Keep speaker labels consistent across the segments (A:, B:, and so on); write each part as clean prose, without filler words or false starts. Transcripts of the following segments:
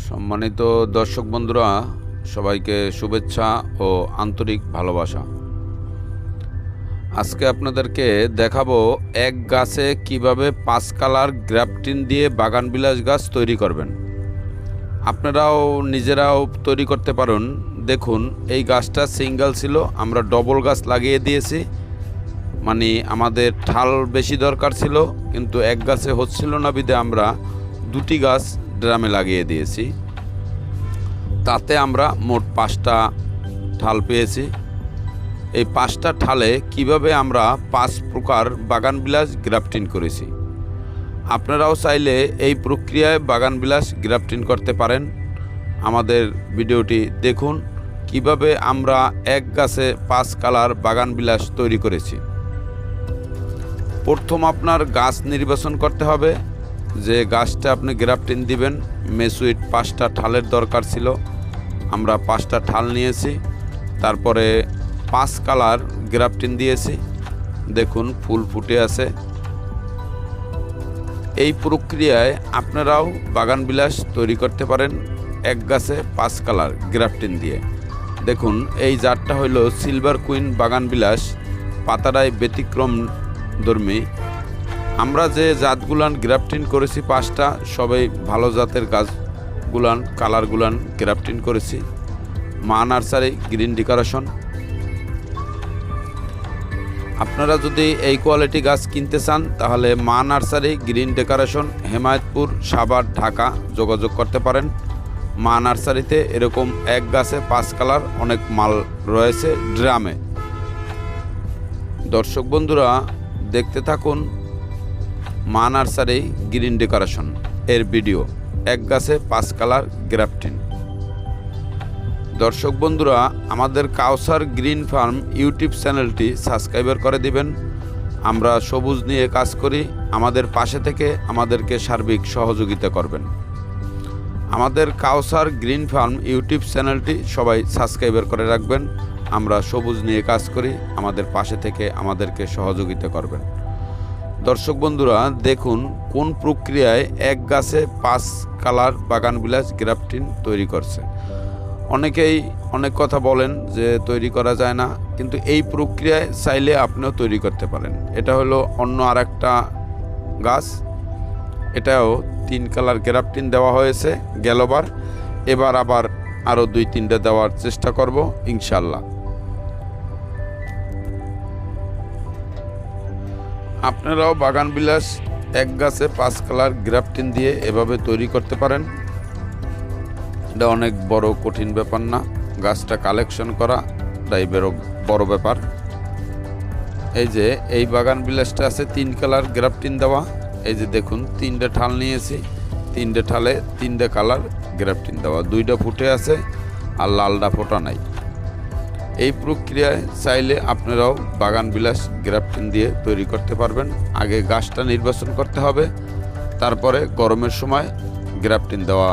A: সম্মানিত দর্শক বন্ধুরা, সবাইকে শুভেচ্ছা ও আন্তরিক ভালোবাসা। আজকে আপনাদেরকে দেখাবো এক গাছে কিভাবে 5 কালার গ্রাফটিন দিয়ে বাগানবিলাস গাছ তৈরি করবেন। আপনারাও নিজেরাও তৈরি করতে পারেন। দেখুন, এই গাছটা সিঙ্গেল ছিল, আমরা ডবল গাছ লাগিয়ে দিয়েছি। মানে আমাদের ঠাল বেশি দরকার ছিল, কিন্তু এক গাছে হচ্ছিল না বিধে আমরা দুটি গাছ ড্রামে লাগিয়ে দিয়েছি। তাতে আমরা মোট 5টা ঠাল পেয়েছি। এই 5টা ঠালে কিভাবে আমরা 5 প্রকার বাগানবিলাস গ্রাফটিন করেছি। আপনারাও চাইলে এই প্রক্রিয়ায় বাগানবিলাস গ্রাফটিন করতে পারেন। আমাদের ভিডিওটি দেখুন কিভাবে আমরা এক গাছে 5 কালার বাগানবিলাস তৈরি করেছি। প্রথম আপনার গাছ নির্বাচন করতে হবে, যে গাছটা আপনি গ্রাফটিন দিবেন। মেসুইট 5টা ঠালের দরকার ছিল, আমরা 5টা ঠাল নিয়েছি। তারপরে 5 কালার গ্রাফটিন দিয়েছি। দেখুন ফুল ফুটে আছে। এই প্রক্রিয়ায় আপনারাও বাগানবিলাস তৈরি করতে পারেন এক গাছে 5 কালার গ্রাফটিন দিয়ে। দেখুন, এই জাতটা হইল সিলভার কুইন বাগানবিলাস, পাতাটায় ব্যতিক্রম ধর্মী। আমরা যে জাতগুলান গ্রাফটিন করেছি 5টা, সবাই ভালো জাতের গাছগুলান কালারগুলান গ্রাফটিন করেছি। মা নার্সারি গ্রিন ডেকোরেশন। আপনারা যদি এই কোয়ালিটি গাছ কিনতে চান তাহলে মা nursery green decoration, Hemayetpur, Savar, Dhaka যোগাযোগ করতে পারেন। মা নার্সারিতে এরকম এক গাছে 5 কালার অনেক মাল রয়েছে ড্রামে। দর্শক বন্ধুরা দেখতে থাকুন মা নার্সারি গ্রিন ডেকোরেশন এর ভিডিও, এক গাছে 5 কালার গ্রাফটিন। দর্শক বন্ধুরা, আমাদের কাউসার গ্রিন ফার্ম ইউটিউব চ্যানেলটি সাবস্ক্রাইবার করে দিবেন। আমরা সবুজ নিয়ে কাজ করি, আমাদের পাশে থেকে আমাদেরকে সার্বিক সহযোগিতা করবেন। আমাদের কাউসার গ্রিন ফার্ম ইউটিউব চ্যানেলটি সবাই সাবস্ক্রাইবার করে রাখবেন। আমরা সবুজ নিয়ে কাজ করি, আমাদের পাশে থেকে আমাদেরকে সহযোগিতা করবেন। দর্শক বন্ধুরা দেখুন কোন প্রক্রিয়ায় এক গাছে 5 কালার বাগানবিলাস গ্রাফটিন তৈরি করছে। অনেকেই অনেক কথা বলেন যে তৈরি করা যায় না, কিন্তু এই প্রক্রিয়ায় চাইলে আপনিও তৈরি করতে পারেন। এটা হলো অন্য আরেকটা গাছ, এটাও 3 কালার গ্রাফটিন দেওয়া হয়েছে গেলবার। এবার আবার আরও 2-3টা দেওয়ার চেষ্টা করব ইনশাল্লাহ। আপনারাও বাগানবিলাস এক গাছে 5 কালার গ্রাফটিন দিয়ে এভাবে তৈরি করতে পারেন। এটা অনেক বড় কঠিন ব্যাপার না, গাছটা কালেকশন করা তাই বড় ব্যাপার। এই যে এই বাগানবিলাসটা আছে 3 কালার গ্রাফটিন দেওয়া। এই যে দেখুন 3টে ঠাল নিয়েছি, 3টে ঠালে 3টে কালার গ্রাফটিন দেওয়া, 2টা ফুটে আছে আর লালটা ফোটা নাই। এই প্রক্রিয়ায় চাইলে আপনারাও বাগানবিলাস গ্রাফটিন দিয়ে তৈরি করতে পারবেন। আগে গাছটা নির্বাচন করতে হবে, তারপরে গরমের সময় গ্রাফটিন দেওয়া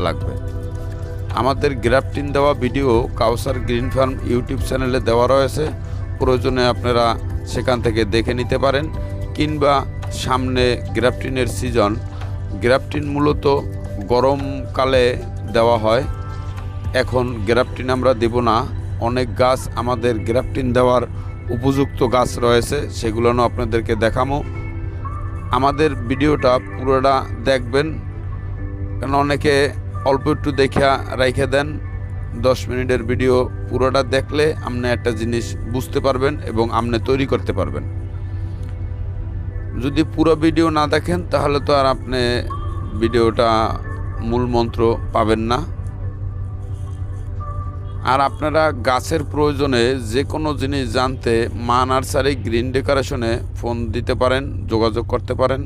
A: লাগবে। আমাদের গ্রাফটিন দেওয়া ভিডিও কাউসার গ্রিন ফার্ম ইউটিউব চ্যানেলে দেওয়া রয়েছে, প্রয়োজনে আপনারা সেখান থেকে দেখে নিতে পারেন। কিংবা সামনে গ্রাফটিনের সিজন, গ্রাফটিন মূলত গরমকালে দেওয়া হয়। এখন গ্রাফটিন আমরা দেব না, অনেক গাছ আমাদের গ্রাফটিন দেওয়ার উপযুক্ত গাছ রয়েছে, সেগুলো আপনাদেরকে দেখাবো। আমাদের ভিডিওটা পুরোটা দেখবেন, কারণ অনেকে অল্প একটু দেখা রেখে দেন। 10 মিনিটের ভিডিও পুরোটা দেখলে আপনি একটা জিনিস বুঝতে পারবেন এবং আপনি তৈরি করতে পারবেন। যদি পুরো ভিডিও না দেখেন তাহলে তো আর আপনি ভিডিওটা মূল মন্ত্র পাবেন না। আর আপনারা গাছের প্রয়োজনে যে কোনো জিনিস জানতে মা নার্সারি গ্রিন ডেকোরেশনে ফোন দিতে পারেন, যোগাযোগ করতে পারেন।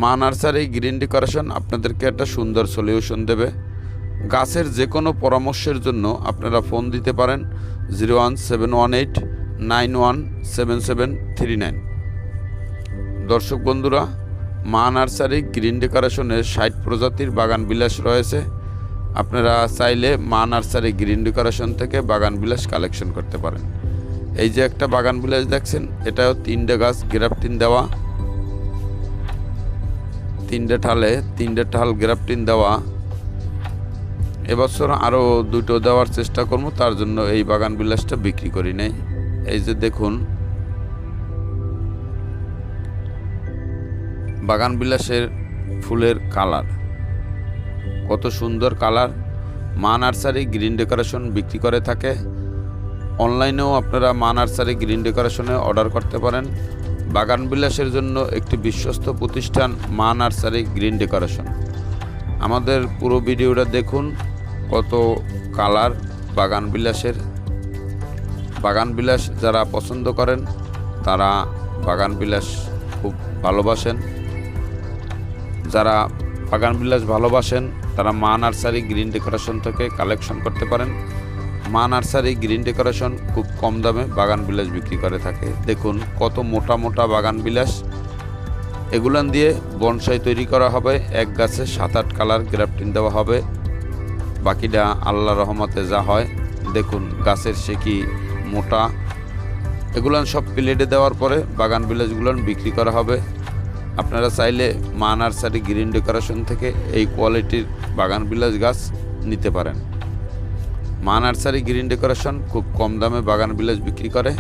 A: মা নার্সারি গ্রিন ডেকোরেশন আপনাদেরকে একটা সুন্দর সলিউশন দেবে। গাছের যে কোনো পরামর্শের জন্য আপনারা ফোন দিতে পারেন 01718917739। দর্শক বন্ধুরা, মা নার্সারি গ্রিন ডেকোরেশনে 60 প্রজাতির বাগানবিলাস রয়েছে। আপনারা চাইলে মা নার্সারি গ্রিন ডেকোরেশন থেকে বাগানবিলাস কালেকশন করতে পারেন। এই যে একটা বাগানবিলাস দেখছেন, এটাও 3টে গাছ গ্রাফটিন দেওয়া, 3টে ঠালে 3টে ঠাল গ্রাফটিন দেওয়া। এবছর আরও দুটো দেওয়ার চেষ্টা করব, তার জন্য এই বাগান বিলাসটা বিক্রি করি নাই। এই যে দেখুন বাগান বিলাসের ফুলের কালার, কত সুন্দর কালার। মা নার্সারি গ্রিন ডেকোরেশন বিক্রি করে থাকে। অনলাইনেও আপনারা মা নার্সারি গ্রিন ডেকোরেশনে অর্ডার করতে পারেন। বাগান বিলাসের জন্য একটি বিশ্বস্ত প্রতিষ্ঠান মা নার্সারি গ্রিন ডেকোরেশন। আমাদের পুরো ভিডিওটা দেখুন, কত কালার বাগান বিলাসের। বাগান বিলাস যারা পছন্দ করেন তারা বাগান বিলাস খুব ভালোবাসেন। যারা বাগান বিলাস ভালোবাসেন তারা মা নার্সারি গ্রিন ডেকোরেশন থেকে কালেকশন করতে পারেন। মা নার্সারি গ্রিন ডেকোরেশন খুব কম দামে বাগান বিলাস বিক্রি করে থাকে। দেখুন কত মোটা মোটা বাগান বিলাস। এগুলান দিয়ে বনসাই তৈরি করা হবে। এক গাছে 7-8 কালার গ্রাফটিং দেওয়া হবে, বাকিটা আল্লাহ রহমতে যা হয়। দেখুন গাছের সে কি মোটা। এগুলান সব প্লেটে দেওয়ার পরে বাগান বিলাসগুলান বিক্রি করা হবে। আপনারা চাইলে মা নার্সারি গ্রিন ডেকোরেশন থেকে এই কোয়ালিটির বাগান বিলাস গাছ নিতে পারেন। মা নার্সারি গ্রিন ডেকোরেশন খুব কম দামে বাগান বিলাস বিক্রি করে।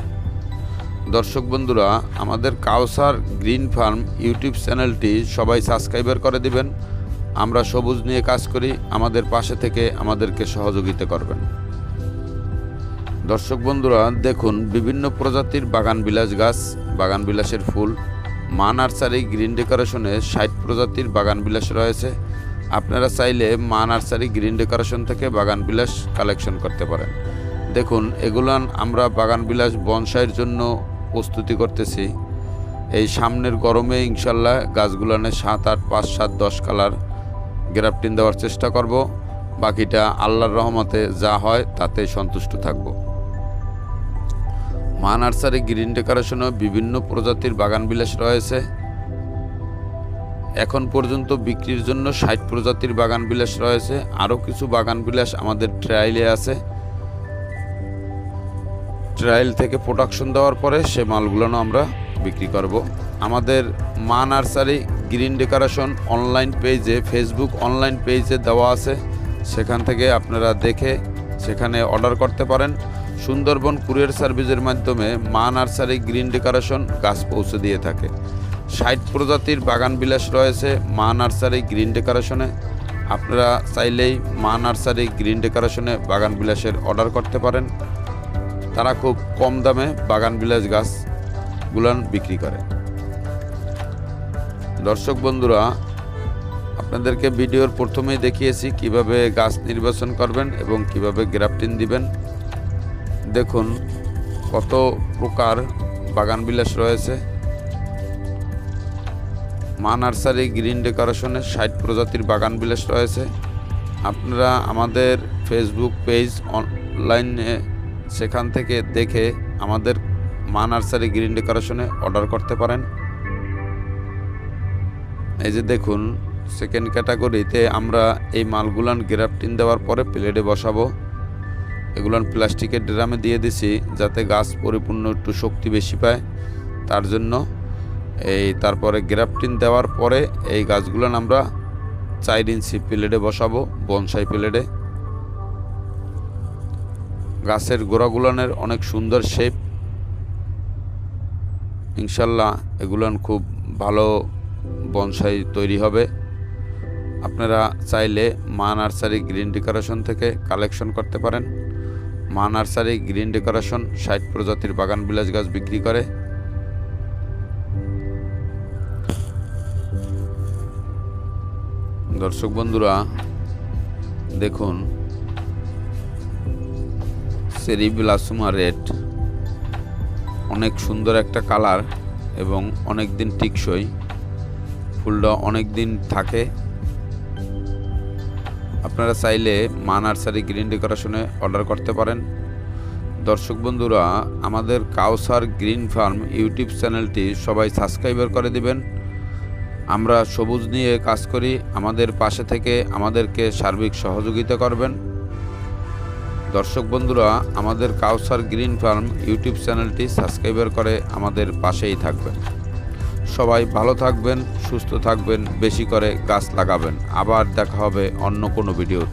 A: দর্শক বন্ধুরা, আমাদের কাউসার গ্রিন ফার্ম ইউটিউব চ্যানেলটি সবাই সাবস্ক্রাইবার করে দিবেন। আমরা সবুজ নিয়ে কাজ করি, আমাদের পাশে থেকে আমাদেরকে সহযোগিতা করবেন। দর্শক বন্ধুরা দেখুন বিভিন্ন প্রজাতির বাগান বিলাস গাছ, বাগান বিলাসের ফুল। মা নার্সারি গ্রিন ডেকোরেশনে 60 প্রজাতির বাগান বিলাস রয়েছে। আপনারা চাইলে মা নার্সারি গ্রিন ডেকোরেশন থেকে বাগান বিলাস কালেকশন করতে পারেন। দেখুন এগুলান আমরা বাগান বিলাস বনসাইয়ের জন্য প্রস্তুতি করতেছি। এই সামনের গরমে ইনশাল্লাহ গাছগুলানে 7-8, 5-7, 10 কালার গ্রাফটিং দেওয়ার চেষ্টা করব। বাকিটা আল্লাহর রহমতে যা হয় তাতে সন্তুষ্ট থাকব। মা নার্সারি গ্রিন ডেকোরেশনে বিভিন্ন প্রজাতির বাগান বিলাস রয়েছে। এখন পর্যন্ত বিক্রির জন্য 60 প্রজাতির বাগান বিলাস রয়েছে। আরও কিছু বাগান বিলাস আমাদের ট্রায়ালে আছে। ট্রায়াল থেকে প্রোডাকশন দেওয়ার পরে সে মালগুলো আমরা বিক্রি করব। আমাদের মা নার্সারি গ্রিন ডেকোরেশন অনলাইন পেজে, ফেসবুক অনলাইন পেজে দেওয়া আছে। সেখান থেকে আপনারা দেখে সেখানে অর্ডার করতে পারেন। সুন্দরবন কুরিয়ার সার্ভিসের মাধ্যমে মা নার্সারি গ্রিন ডেকোরেশন গাছ পৌঁছে দিয়ে থাকে। 60 প্রজাতির বাগান বিলাস রয়েছে মা নার্সারি গ্রিন ডেকোরেশনে। আপনারা চাইলেই মা নার্সারি গ্রিন ডেকোরেশনে বাগান বিলাসের অর্ডার করতে পারেন। তারা খুব কম দামে বাগান বিলাস গাছগুলান বিক্রি করে। দর্শক বন্ধুরা, আপনাদেরকে ভিডিওর প্রথমেই দেখিয়েছি কিভাবে গাছ নির্বাচন করবেন এবং কিভাবে গ্রাফটিং দিবেন। দেখুন কত প্রকার বাগান বিলাস রয়েছে। মা নার্সারি গ্রিন ডেকোরেশনে 60 প্রজাতির বাগান বিলাস রয়েছে। আপনারা আমাদের ফেসবুক পেজ অনলাইনে সেখান থেকে দেখে আমাদের মা নার্সারি গ্রিন ডেকোরেশনে অর্ডার করতে পারেন। এই যে দেখুন সেকেন্ড ক্যাটাগরিতে আমরা এই মালগুলান গ্রাফটিং দেওয়ার পরে প্লেটে বসাবো। এগুলান প্লাস্টিকের ড্রামে দিয়ে দিছি যাতে গাছ পরিপূর্ণ একটু শক্তি বেশি পায়। তার জন্য তারপরে গ্রাফটিং দেওয়ার পরে এই গাছগুলান আমরা 4 ইঞ্চি প্লেটে বসাবো, বনসাই প্লেটে। গাছের গোড়াগুলানের অনেক সুন্দর শেপ। ইনশাল্লাহ এগুলান খুব ভালো বনসাই তৈরি হবে। আপনারা চাইলে মা নার্সারি গ্রিন ডেকোরেশন থেকে কালেকশন করতে পারেন। মা নার্সারি গ্রিন ডেকোরেশন 60 প্রজাতির বাগান বিলাস গাছ বিক্রি করে। দর্শক বন্ধুরা দেখুন চেরি ব্লাসুমা রেড, অনেক সুন্দর একটা কালার এবং অনেক দিন টিকসই। ফুলটা অনেক দিন থাকে। আপনারা চাইলে মা নার্সারি গ্রিন ডেকোরেশনে অর্ডার করতে পারেন। দর্শক বন্ধুরা, আমাদের কাউসার গ্রিন ফার্ম ইউটিউব চ্যানেলটি সবাই সাবস্ক্রাইবার করে দিবেন। আমরা সবুজ নিয়ে কাজ করি, আমাদের পাশে থেকে আমাদেরকে সার্বিক সহযোগিতা করবেন। দর্শক বন্ধুরা, আমাদের কাউসার গ্রিন ফার্ম ইউটিউব চ্যানেলটি সাবস্ক্রাইবার করে আমাদের পাশেই থাকবেন। সবাই ভালো থাকবেন, সুস্থ থাকবেন, বেশি করে গাছ লাগাবেন। আবার দেখা হবে অন্য কোনো ভিডিওতে।